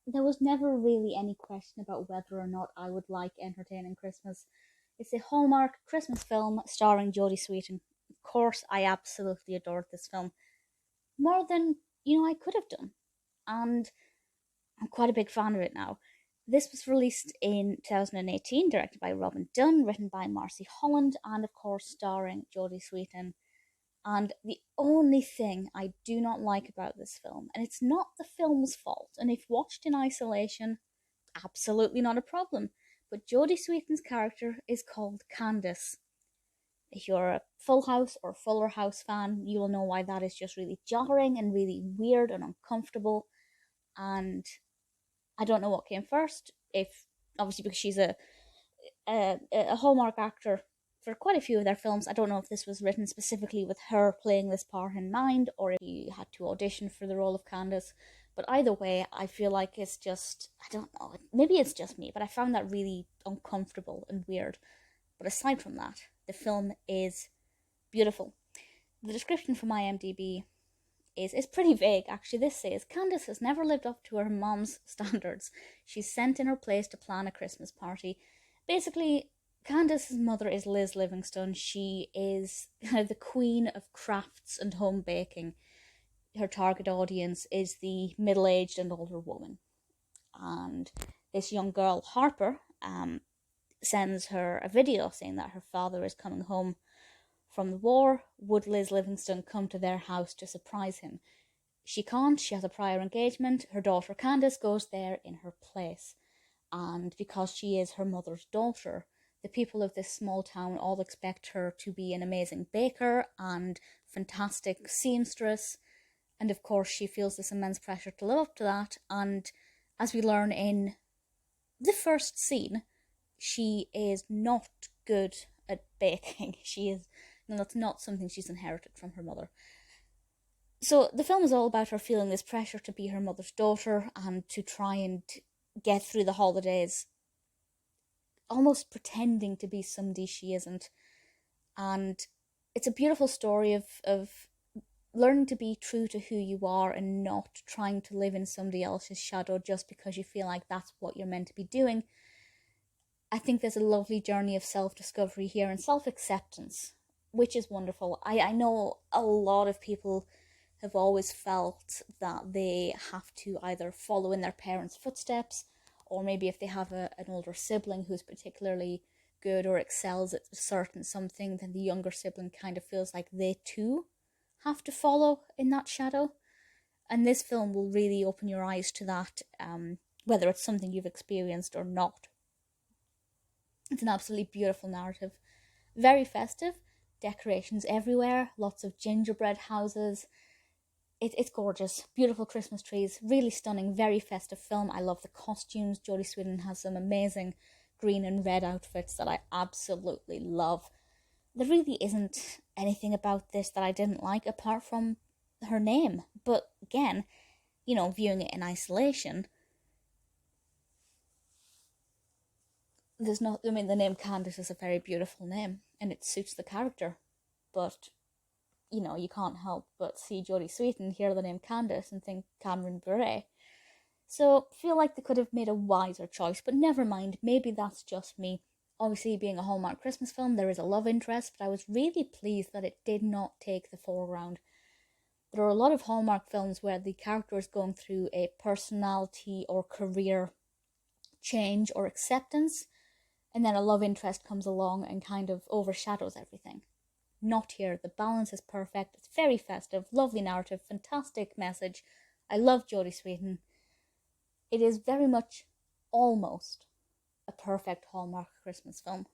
there was never really any question about whether or not I would like Entertaining Christmas. It's a Hallmark Christmas film starring Jodie Sweetin. Of course, I absolutely adored this film more than I could have done, and I'm quite a big fan of it now. This was released in 2018, directed by Robin Dunne, written by Marcy Holland, and of course starring Jodie Sweetin. And the only thing I do not like about this film, and it's not the film's fault, and if watched in isolation, absolutely not a problem, but Jodie Sweetin's character is called Candace. If you're a Full House or Fuller House fan, you will know why that is just really jarring and really weird and uncomfortable. And I don't know what came first. If obviously because she's a Hallmark actor for quite a few of their films. I don't know if this was written specifically with her playing this part in mind, or if she had to audition for the role of Candace. But either way, I feel like it's just, I don't know, maybe it's just me, but I found that really uncomfortable and weird. But aside from that, the film is beautiful. The description from IMDb is pretty vague, actually. This says, Candace has never lived up to her mom's standards. She's sent in her place to plan a Christmas party. Basically, Candace's mother is Liz Livingstone. She is kind of the queen of crafts and home baking. Her target audience is the middle-aged and older woman. And this young girl, Harper, sends her a video saying that her father is coming home from the war. Would Liz Livingstone come to their house to surprise him? She can't. She has a prior engagement. Her daughter Candace goes there in her place. And because she is her mother's daughter, the people of this small town all expect her to be an amazing baker and fantastic seamstress. And of course, she feels this immense pressure to live up to that. And as we learn in the first scene, she is not good at baking. That's not something she's inherited from her mother. So the film is all about her feeling this pressure to be her mother's daughter and to try and get through the holidays, almost pretending to be somebody she isn't. And it's a beautiful story of learning to be true to who you are and not trying to live in somebody else's shadow just because you feel like that's what you're meant to be doing. I think there's a lovely journey of self-discovery here and self-acceptance, which is wonderful. I know a lot of people have always felt that they have to either follow in their parents' footsteps, or maybe if they have an older sibling who's particularly good or excels at a certain something, then the younger sibling kind of feels like they too have to follow in that shadow. And this film will really open your eyes to that, whether it's something you've experienced or not. It's an absolutely beautiful narrative. Very festive, decorations everywhere, lots of gingerbread houses. It's gorgeous. Beautiful Christmas trees, really stunning, very festive film. I love the costumes. Jodie Sweetin has some amazing green and red outfits that I absolutely love. There really isn't anything about this that I didn't like apart from her name. But again, viewing it in isolation, the name Candace is a very beautiful name and it suits the character. But you can't help but see Jodie Sweetin, hear the name Candace, and think Cameron Bure. So, feel like they could have made a wiser choice, but never mind, maybe that's just me. Obviously, being a Hallmark Christmas film, there is a love interest, but I was really pleased that it did not take the foreground. There are a lot of Hallmark films where the character is going through a personality or career change or acceptance, and then a love interest comes along and kind of overshadows everything. Not here. The balance is perfect. It's very festive, lovely narrative, fantastic message. I love Jodie Sweetin. It is very much almost a perfect Hallmark Christmas film.